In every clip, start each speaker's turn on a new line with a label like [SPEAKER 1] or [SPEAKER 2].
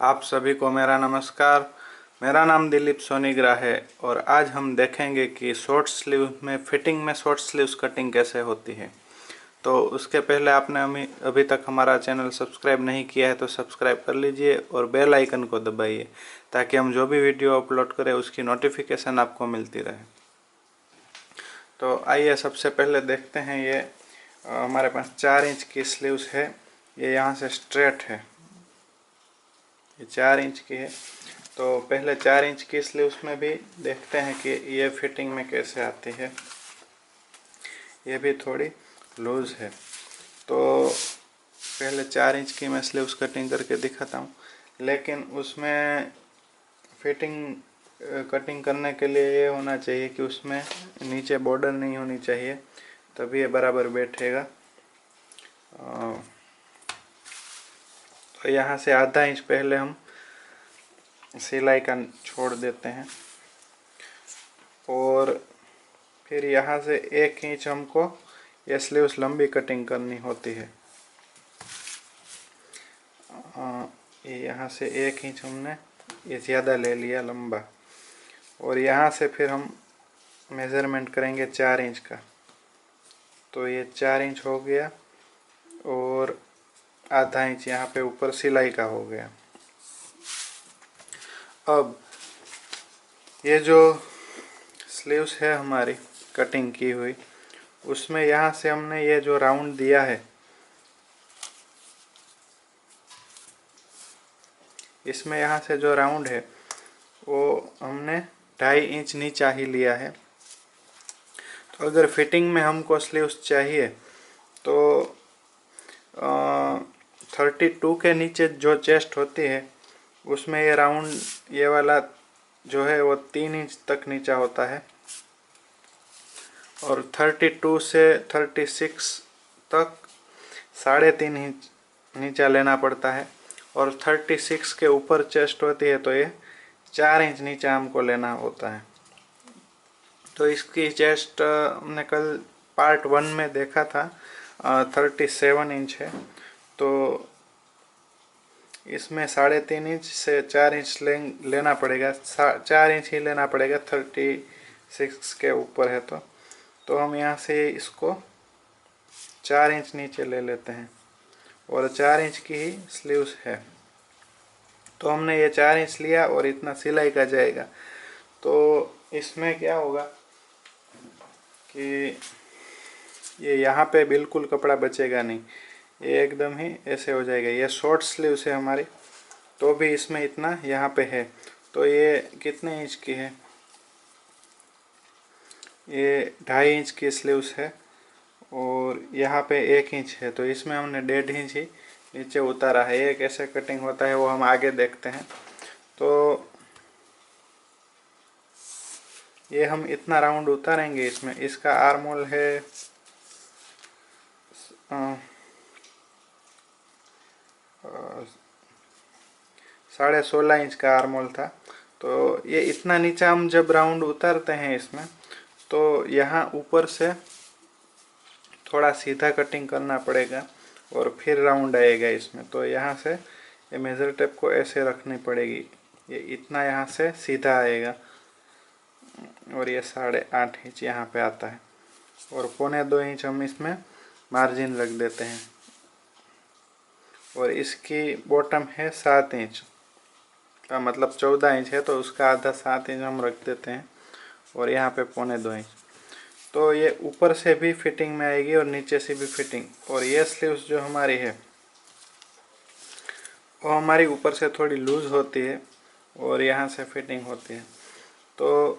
[SPEAKER 1] आप सभी को मेरा नमस्कार। मेरा नाम दिलीप सोनीग्रा है और आज हम देखेंगे कि शॉर्ट स्लीव में फिटिंग में शॉर्ट स्लीव्स कटिंग कैसे होती है। तो उसके पहले आपने अभी तक हमारा चैनल सब्सक्राइब नहीं किया है तो सब्सक्राइब कर लीजिए और बेल आइकन को दबाइए ताकि हम जो भी वीडियो अपलोड करें उसकी नोटिफिकेशन आपको मिलती रहे। तो आइए सबसे पहले देखते हैं। ये हमारे पास 4 इंच की स्लीव्स है। ये यहाँ से स्ट्रेट है, ये 4 इंच की है। तो पहले 4 इंच की स्लीव्स में भी देखते हैं कि ये फिटिंग में कैसे आती है। ये भी थोड़ी लूज़ है। तो पहले 4 इंच की मैं स्लीव्स कटिंग करके दिखाता हूँ, लेकिन उसमें फिटिंग कटिंग करने के लिए ये होना चाहिए कि उसमें नीचे बॉर्डर नहीं होनी चाहिए, तभी ये बराबर बैठेगा। तो यहाँ से आधा इंच पहले हम सिलाई का छोड़ देते हैं और फिर यहाँ से 1 इंच हमको ये स्लीव्स लंबी कटिंग करनी होती है। ये यहाँ से 1 इंच हमने ये ज़्यादा ले लिया लंबा, और यहाँ से फिर हम मेज़रमेंट करेंगे 4 इंच का। तो ये 4 इंच हो गया और आधा इंच यहाँ पे ऊपर सिलाई का हो गया। अब ये जो स्लीव्स है हमारी कटिंग की हुई, उसमें यहाँ से हमने ये जो राउंड दिया है, इसमें यहाँ से जो राउंड है वो हमने 2.5 इंच नीचा ही लिया है। तो अगर फिटिंग में हमको स्लीव्स चाहिए तो 32 के नीचे जो चेस्ट होती है उसमें ये राउंड ये वाला जो है वो 3 इंच तक नीचा होता है, और 32 से 36 तक 3.5 इंच नीचा लेना पड़ता है, और 36 के ऊपर चेस्ट होती है तो ये 4 इंच नीचा हमको लेना होता है। तो इसकी चेस्ट हमने कल पार्ट 1 में देखा था, 37 इंच है। तो इसमें 3.5 इंच से 4 इंच लेना पड़ेगा, 4 इंच ही लेना पड़ेगा 36 के ऊपर है। तो हम यहाँ से इसको 4 इंच नीचे ले लेते हैं, और 4 इंच की ही स्लीव्स है। तो हमने ये 4 इंच लिया और इतना सिलाई का जाएगा। तो इसमें क्या होगा कि ये यहाँ पे बिल्कुल कपड़ा बचेगा नहीं, ये एकदम ही ऐसे हो जाएगा। ये शॉर्ट स्लीव्स है हमारी, तो भी इसमें इतना यहाँ पे है। तो ये कितने इंच की है? ये 2.5 इंच की स्लीव्स है और यहाँ पे 1 इंच है, तो इसमें हमने 1.5 इंच ही नीचे उतारा है। ये कैसे कटिंग होता है वो हम आगे देखते हैं। तो ये हम इतना राउंड उतारेंगे इसमें। इसका आर्मोल है 16.5 इंच का आर्मोल था। तो ये इतना नीचा हम जब राउंड उतारते हैं इसमें, तो यहाँ ऊपर से थोड़ा सीधा कटिंग करना पड़ेगा और फिर राउंड आएगा इसमें। तो यहाँ से ये मेज़र टेप को ऐसे रखनी पड़ेगी, ये इतना यहाँ से सीधा आएगा, और ये 8.5 इंच यहाँ पे आता है, और 1.25 इंच हम इसमें मार्जिन रख देते हैं, और इसकी बॉटम है 7 इंच का, मतलब 14 इंच है, तो उसका आधा 7 इंच हम रख देते हैं, और यहाँ पे 1.25 इंच। तो ये ऊपर से भी फिटिंग में आएगी और नीचे से भी फिटिंग। और ये स्लीव्स जो हमारी है वो हमारी ऊपर से थोड़ी लूज़ होती है और यहाँ से फिटिंग होती है। तो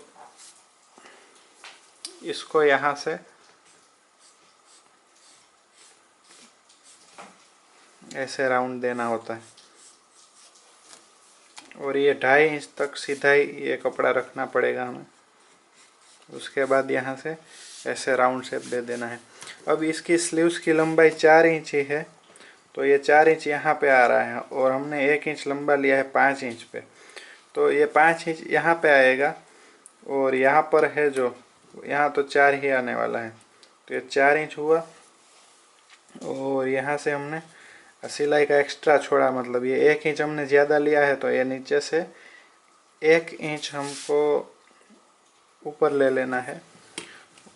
[SPEAKER 1] इसको यहाँ से ऐसे राउंड देना होता है, और ये 2.5 इंच तक सीधा ही ये कपड़ा रखना पड़ेगा हमें। उसके बाद यहाँ से ऐसे राउंड शेप दे देना है। अब इसकी स्लीव्स की लंबाई 4 इंच ही है, तो ये 4 इंच यहाँ पे आ रहा है, और हमने 1 इंच लंबा लिया है 5 इंच पे, तो ये 5 इंच यहाँ पे आएगा, और यहाँ पर है जो यहाँ तो 4 ही आने वाला है। तो ये 4 इंच हुआ, और यहाँ से हमने सिलाई का एक्स्ट्रा छोड़ा, मतलब ये 1 इंच हमने ज़्यादा लिया है तो ये नीचे से 1 इंच हमको ऊपर ले लेना है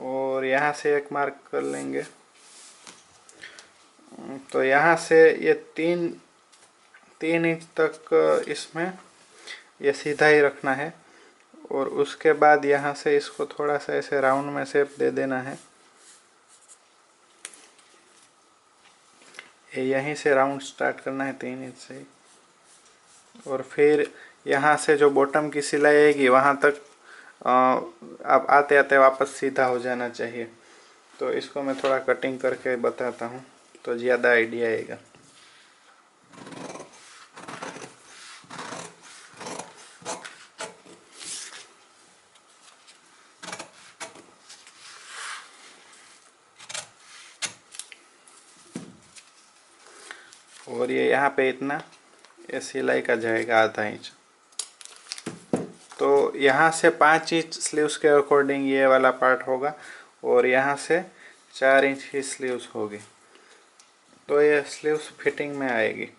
[SPEAKER 1] और यहाँ से एक मार्क कर लेंगे। तो यहाँ से ये 3 इंच तक इसमें ये सीधा ही रखना है और उसके बाद यहाँ से इसको थोड़ा सा ऐसे राउंड में शेप दे देना है। यहीं से राउंड स्टार्ट करना है 3 इंच से और फिर यहाँ से जो बॉटम की सिलाई आएगी वहाँ तक आप आते आते वापस सीधा हो जाना चाहिए। तो इसको मैं थोड़ा कटिंग करके बताता हूँ तो ज़्यादा आइडिया आएगा। और ये यहाँ पे इतना ये सिलाई का जाएगा आधा इंच। तो यहाँ से 5 इंच स्लीव्स के अकॉर्डिंग ये वाला पार्ट होगा और यहाँ से 4 इंच की स्लीव्स होगी। तो ये स्लीव्स फिटिंग में आएगी।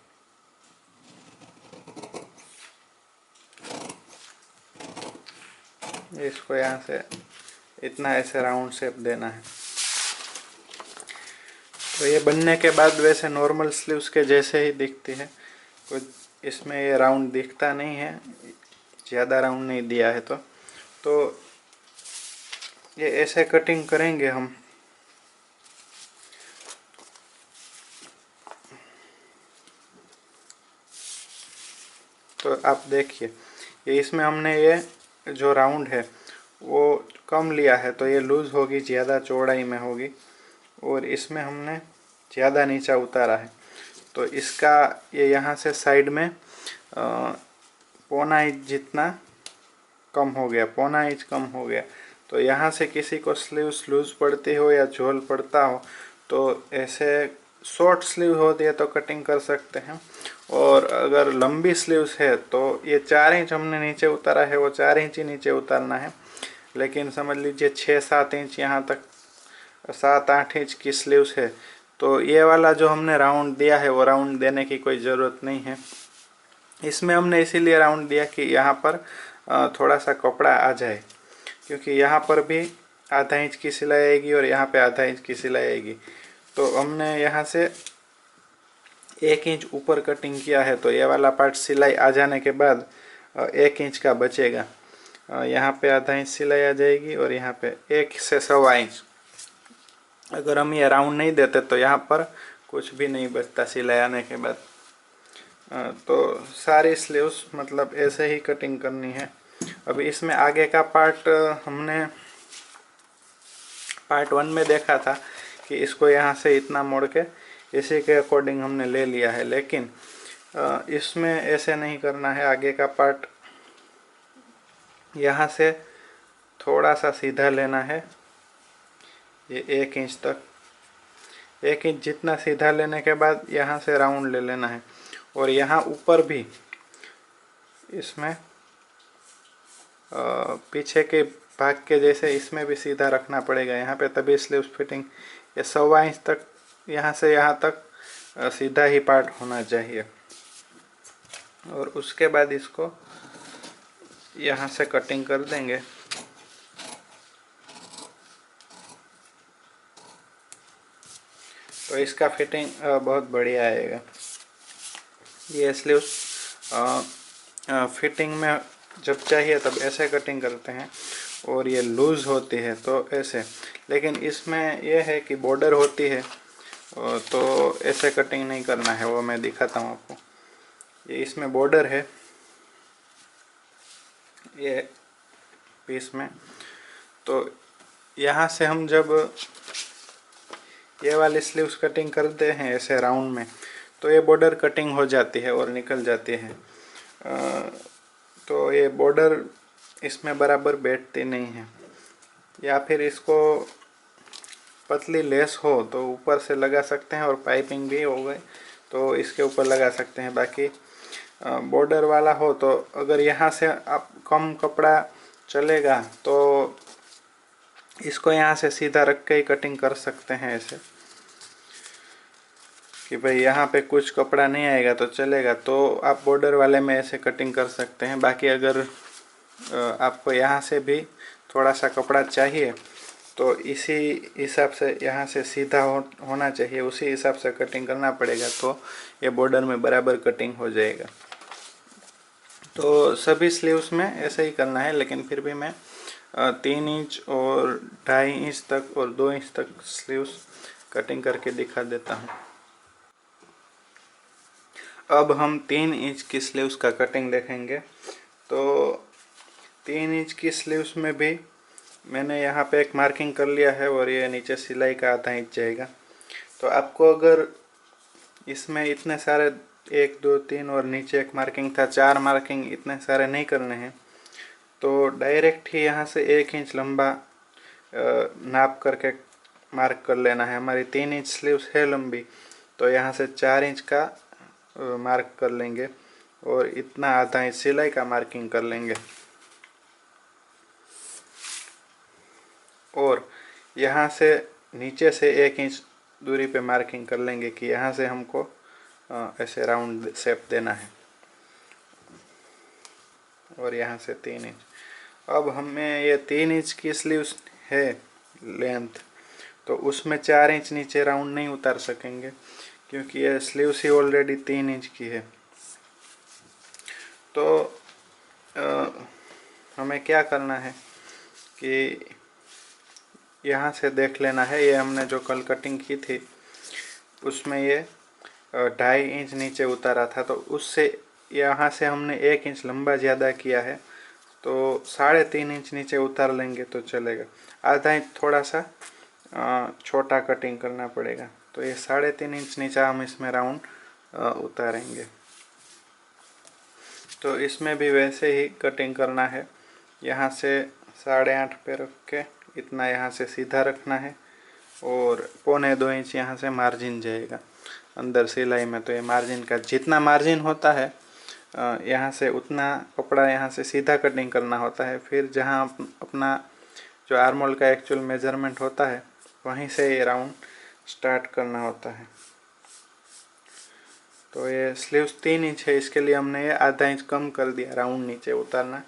[SPEAKER 1] इसको यहाँ से इतना ऐसे राउंड शेप देना है। तो ये बनने के बाद वैसे नॉर्मल स्लीव्स के जैसे ही दिखती है, कुछ इसमें ये राउंड दिखता नहीं है, ज़्यादा राउंड नहीं दिया है। तो ये ऐसे कटिंग करेंगे हम। तो आप देखिए ये इसमें हमने ये जो राउंड है वो कम लिया है तो ये लूज़ होगी, ज़्यादा चौड़ाई में होगी और इसमें हमने ज़्यादा नीचा उतारा है तो इसका ये यहाँ से साइड में पौना इंच जितना कम हो गया, पौना इंच कम हो गया। तो यहाँ से किसी को स्लीव्स लूज़ पड़ती हो या झोल पड़ता हो तो ऐसे शॉर्ट स्लीव होती है तो कटिंग कर सकते हैं। और अगर लंबी स्लीव्स है तो ये 4 इंच हमने नीचे उतारा है, वो 4 इंच ही नीचे उतारना है। लेकिन समझ लीजिए 6-7 इंच यहाँ तक 7-8 इंच की स्लीव्स है तो ये वाला जो हमने राउंड दिया है वो राउंड देने की कोई ज़रूरत नहीं है। इसमें हमने इसीलिए राउंड दिया कि यहाँ पर थोड़ा सा कपड़ा आ जाए, क्योंकि यहाँ पर भी आधा इंच की सिलाई आएगी और यहाँ पे आधा इंच की सिलाई आएगी। तो हमने यहाँ से 1 इंच ऊपर कटिंग किया है तो ये वाला पार्ट सिलाई आ जाने के बाद 1 इंच का बचेगा। यहाँ पे आधा इंच सिलाई आ जाएगी और यहाँ पे 1 से 1.25 इंच। अगर हम ये राउंड नहीं देते तो यहाँ पर कुछ भी नहीं बचता सिलाई आने के बाद। तो सारी स्लीव्स मतलब ऐसे ही कटिंग करनी है। अभी इसमें आगे का पार्ट हमने पार्ट 1 में देखा था कि इसको यहाँ से इतना मोड़ के इसी के अकॉर्डिंग हमने ले लिया है, लेकिन इसमें ऐसे नहीं करना है। आगे का पार्ट यहाँ से थोड़ा सा सीधा लेना है, ये 1 इंच तक। 1 इंच जितना सीधा लेने के बाद यहाँ से राउंड ले लेना है और यहाँ ऊपर भी इसमें पीछे के भाग के जैसे इसमें भी सीधा रखना पड़ेगा यहाँ पे, तभी स्लीव्स फिटिंग। ये 1.25 इंच तक यहाँ से यहाँ तक सीधा ही पार्ट होना चाहिए। और उसके बाद इसको यहाँ से कटिंग कर देंगे। तो इसका फिटिंग बहुत बढ़िया आएगा। ये स्लीव्स फिटिंग में जब चाहिए तब ऐसे कटिंग करते हैं और ये लूज़ होती है तो ऐसे। लेकिन इसमें यह है कि बॉर्डर होती है तो ऐसे कटिंग नहीं करना है, वो मैं दिखाता हूँ आपको। ये इसमें बॉर्डर है ये पीस में, तो यहाँ से हम जब ये वाली स्लीव्स कटिंग करते हैं ऐसे राउंड में तो ये बॉर्डर कटिंग हो जाती है और निकल जाती है। तो ये बॉर्डर इसमें बराबर बैठती नहीं है। या फिर इसको पतली लेस हो तो ऊपर से लगा सकते हैं और पाइपिंग भी हो गई तो इसके ऊपर लगा सकते हैं। बाकी बॉर्डर वाला हो तो अगर यहाँ से आप कम कपड़ा चलेगा तो इसको यहाँ से सीधा रख के ही कटिंग कर सकते हैं ऐसे। कि भाई यहाँ पे कुछ कपड़ा नहीं आएगा तो चलेगा, तो आप बॉर्डर वाले में ऐसे कटिंग कर सकते हैं। बाकी अगर आपको यहाँ से भी थोड़ा सा कपड़ा चाहिए तो इसी हिसाब से यहाँ से सीधा होना चाहिए, उसी हिसाब से कटिंग करना पड़ेगा, तो ये बॉर्डर में बराबर कटिंग हो जाएगा। तो सभी स्लीव्स में ऐसे ही करना है, लेकिन फिर भी मैं 3 इंच और 2.5 इंच तक और 2 इंच तक स्लीव्स कटिंग करके दिखा देता हूँ। अब हम 3 इंच की स्लीव्स का कटिंग देखेंगे। तो 3 इंच की स्लीव्स में भी मैंने यहाँ पे एक मार्किंग कर लिया है और ये नीचे सिलाई का आधा इंच जाएगा। तो आपको अगर इसमें इतने सारे 1 2 3 और नीचे एक मार्किंग था, 4 मार्किंग इतने सारे नहीं करने हैं, तो डायरेक्ट ही यहाँ से 1 इंच लंबा नाप करके मार्क कर लेना है। हमारी 3 इंच स्लीव्स है लंबी, तो यहाँ से 4 इंच का मार्क कर लेंगे और इतना आधा इंच सिलाई का मार्किंग कर लेंगे। और यहाँ से नीचे से 1 इंच दूरी पे मार्किंग कर लेंगे कि यहाँ से हमको ऐसे राउंड शेप देना है, और यहाँ से 3 इंच। अब हमें ये 3 इंच की स्लीव्स है लेंथ, तो उसमें 4 इंच नीचे राउंड नहीं उतार सकेंगे क्योंकि ये स्लीव्स ही ऑलरेडी 3 इंच की है। तो हमें क्या करना है कि यहाँ से देख लेना है, ये हमने जो कल कटिंग की थी उसमें ये 2.5 इंच नीचे उतारा था, तो उससे यहाँ से हमने 1 इंच लंबा ज़्यादा किया है, तो 3.5 इंच नीचे उतार लेंगे तो चलेगा। आधा इंच थोड़ा सा छोटा कटिंग करना पड़ेगा, तो ये 3.5 इंच नीचे हम इसमें राउंड उतारेंगे। तो इसमें भी वैसे ही कटिंग करना है। यहाँ से 8.5 पे रख के इतना यहाँ से सीधा रखना है और 1.25 इंच यहाँ से मार्जिन जाएगा अंदर सिलाई में। तो ये मार्जिन का जितना मार्जिन होता है यहाँ से उतना कपड़ा यहाँ से सीधा कटिंग करना होता है। फिर जहाँ अपना जो आर्मोल का एक्चुअल मेजरमेंट होता है वहीं से ये राउंड स्टार्ट करना होता है। तो ये स्लीव्स 3 इंच है, इसके लिए हमने ये आधा इंच कम कर दिया राउंड नीचे उतारना,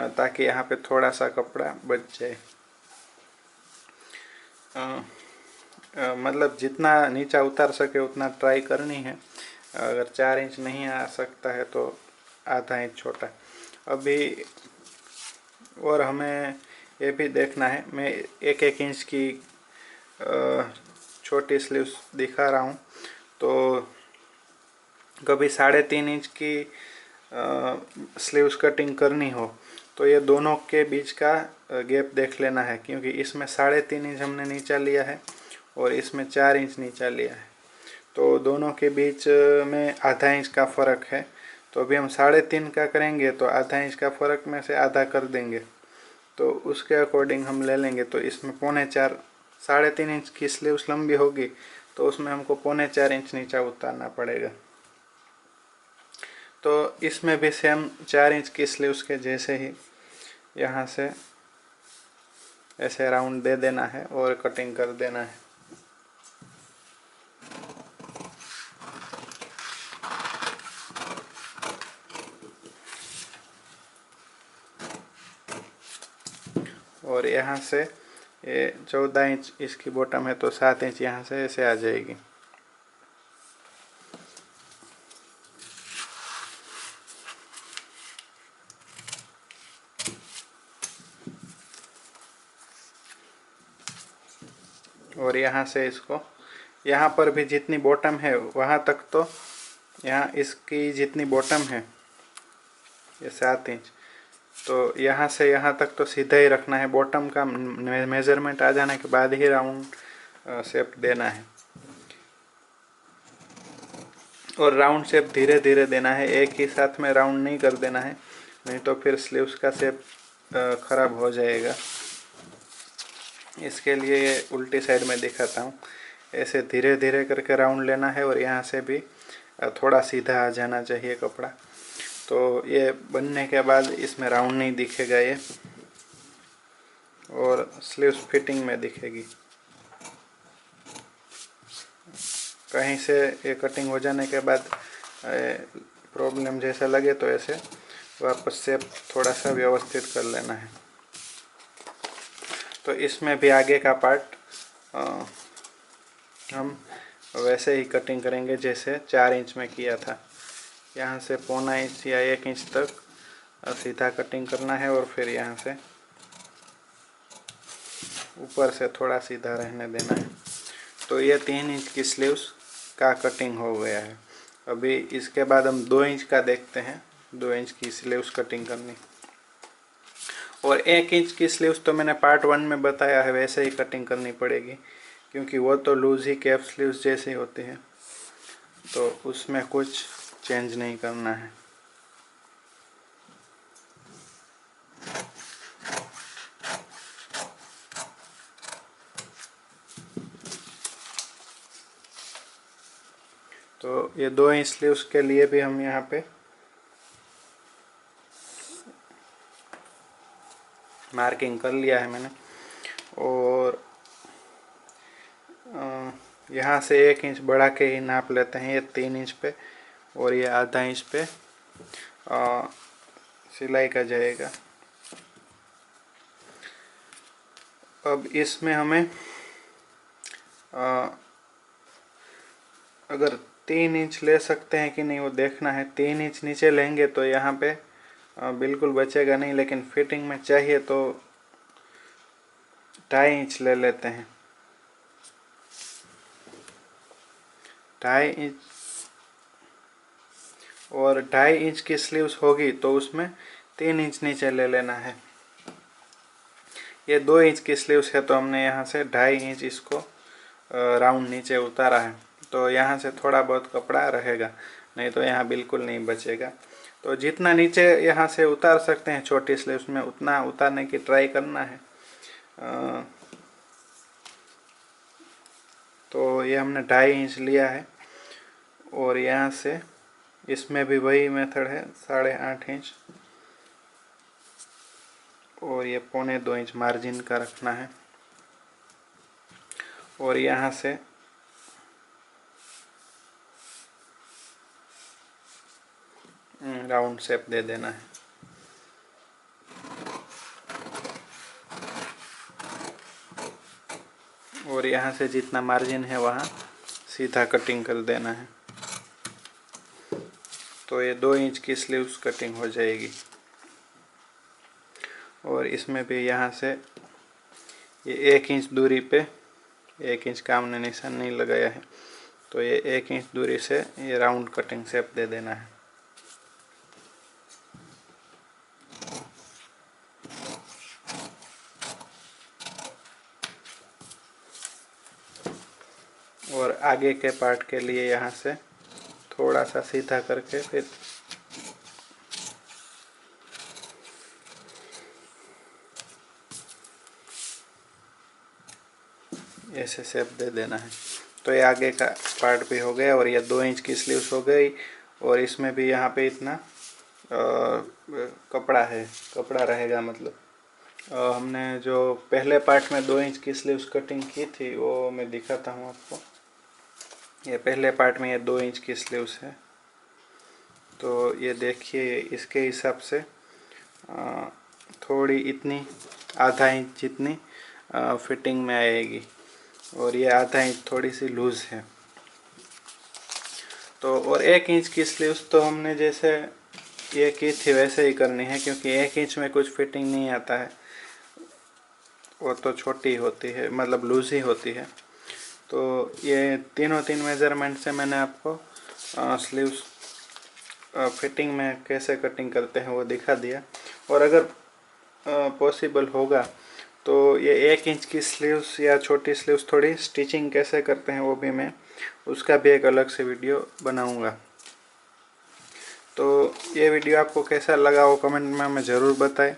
[SPEAKER 1] ताकि यहाँ पे थोड़ा सा कपड़ा बच जाए। मतलब जितना नीचा उतार सके उतना ट्राई करनी है। अगर 4 इंच नहीं आ सकता है तो आधा इंच छोटा। अभी और हमें ये भी देखना है, मैं 1 इंच की छोटी स्लीव्स दिखा रहा हूँ। तो कभी 3.5 इंच की स्लीव्स कटिंग करनी हो तो ये दोनों के बीच का गैप देख लेना है, क्योंकि इसमें 3.5 इंच हमने नीचा लिया है और इसमें 4 इंच नीचा लिया है, तो दोनों के बीच में आधा इंच का फ़र्क है। तो अभी हम 3.5 का करेंगे तो आधा इंच का फ़र्क में से आधा कर देंगे, तो उसके अकॉर्डिंग हम ले लेंगे। तो इसमें 3.25 3.5 इंच की स्लीव्स लंबी होगी तो उसमें हमको 3.25 इंच नीचा उतारना पड़ेगा। तो इसमें भी सेम 4 इंच की स्लीव्स के जैसे ही यहाँ से ऐसे राउंड दे देना है और कटिंग कर देना है। और यहाँ से ये 14 इंच इसकी बॉटम है, तो 7 इंच यहाँ से ऐसे आ जाएगी। और यहाँ से इसको यहाँ पर भी जितनी बॉटम है वहाँ तक, तो यहाँ इसकी जितनी बॉटम है ये 7 इंच, तो यहाँ से यहाँ तक तो सीधा ही रखना है। बॉटम का मेजरमेंट आ जाने के बाद ही राउंड शेप देना है, और राउंड शेप धीरे धीरे देना है, एक ही साथ में राउंड नहीं कर देना है, नहीं तो फिर स्लीव्स का शेप खराब हो जाएगा। इसके लिए ये उल्टी साइड में दिखाता हूँ, ऐसे धीरे धीरे करके राउंड लेना है और यहाँ से भी थोड़ा सीधा आ जाना चाहिए कपड़ा। तो ये बनने के बाद इसमें राउंड नहीं दिखेगा ये, और स्लीव्स फिटिंग में दिखेगी। कहीं से ये कटिंग हो जाने के बाद प्रॉब्लम जैसा लगे तो ऐसे वापस से थोड़ा सा व्यवस्थित कर लेना है। तो इसमें भी आगे का पार्ट हम वैसे ही कटिंग करेंगे जैसे 4 इंच में किया था। यहाँ से 1.25 इंच या 1 इंच तक सीधा कटिंग करना है और फिर यहाँ से ऊपर से थोड़ा सीधा रहने देना है। तो ये 3 इंच की स्लीव्स का कटिंग हो गया है। अभी इसके बाद हम 2 इंच का देखते हैं, 2 इंच की स्लीव्स कटिंग करनी। और 1 इंच की स्लीव्स तो मैंने पार्ट 1 में बताया है, वैसे ही कटिंग करनी पड़ेगी क्योंकि वो तो लूज ही कैप स्लीव्स जैसी होती है, तो उसमें कुछ चेंज नहीं करना है। तो ये 2 इंच स्लीव्स के लिए भी हम यहाँ पे मार्किंग कर लिया है मैंने। और यहाँ से 1 इंच बढ़ा के ही नाप लेते हैं, ये 3 इंच पे और ये आधा इंच पे सिलाई का जाएगा। अब इसमें हमें अगर 3 इंच ले सकते हैं कि नहीं वो देखना है। 3 इंच नीचे लेंगे तो यहाँ पे बिल्कुल बचेगा नहीं, लेकिन फिटिंग में चाहिए तो 2.5 इंच ले लेते हैं। 2.5 इंच और 2.5 इंच की स्लीव्स होगी तो उसमें 3 इंच नीचे ले लेना है। ये 2 इंच की स्लीव्स है तो हमने यहाँ से 2.5 इंच इसको राउंड नीचे उतारा है। तो यहाँ से थोड़ा बहुत कपड़ा रहेगा, नहीं तो यहाँ बिल्कुल नहीं बचेगा। तो जितना नीचे यहाँ से उतार सकते हैं छोटी स्लीव्स में उतना उतारने की ट्राई करना है। तो ये हमने 2.5 इंच लिया है और यहाँ से इसमें भी वही मेथड है, 8.5 इंच और ये 1.25 इंच मार्जिन का रखना है और यहाँ से राउंड शेप दे देना है। और यहाँ से जितना मार्जिन है वहाँ सीधा कटिंग कर देना है। तो ये 2 इंच की स्लीव्स कटिंग हो जाएगी। और इसमें भी यहाँ से ये 1 इंच दूरी पे, 1 इंच का हमने निशान नहीं लगाया है, तो ये 1 इंच दूरी से ये राउंड कटिंग शेप दे देना है। और आगे के पार्ट के लिए यहाँ से थोड़ा सा सीधा करके फिर ऐसे शेप दे देना है। तो ये आगे का पार्ट भी हो गया और ये 2 इंच की स्लीव्स हो गई। और इसमें भी यहाँ पे इतना कपड़ा है, कपड़ा रहेगा। मतलब हमने जो पहले पार्ट में 2 इंच की स्लीव्स कटिंग की थी वो मैं दिखाता हूँ आपको। ये पहले पार्ट में ये 2 इंच की स्लीव्स है, तो ये देखिए इसके हिसाब से थोड़ी इतनी आधा इंच जितनी फिटिंग में आएगी और ये आधा इंच थोड़ी सी लूज़ है। तो और 1 इंच की स्लीव्स तो हमने जैसे ये की थी वैसे ही करनी है, क्योंकि 1 इंच में कुछ फिटिंग नहीं आता है, वो तो छोटी होती है, मतलब लूज़ ही होती है। तो ये तीन मेज़रमेंट से मैंने आपको स्लीव्स फिटिंग में कैसे कटिंग करते हैं वो दिखा दिया। और अगर पॉसिबल होगा तो ये 1 इंच की स्लीव्स या छोटी स्लीव्स थोड़ी स्टिचिंग कैसे करते हैं वो भी मैं उसका भी एक अलग से वीडियो बनाऊंगा। तो ये वीडियो आपको कैसा लगा वो कमेंट में हमें ज़रूर बताएं।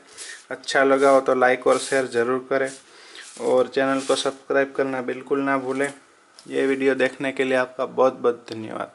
[SPEAKER 1] अच्छा लगा हो तो लाइक और शेयर ज़रूर करें और चैनल को सब्सक्राइब करना बिल्कुल ना भूलें। ये वीडियो देखने के लिए आपका बहुत बहुत धन्यवाद।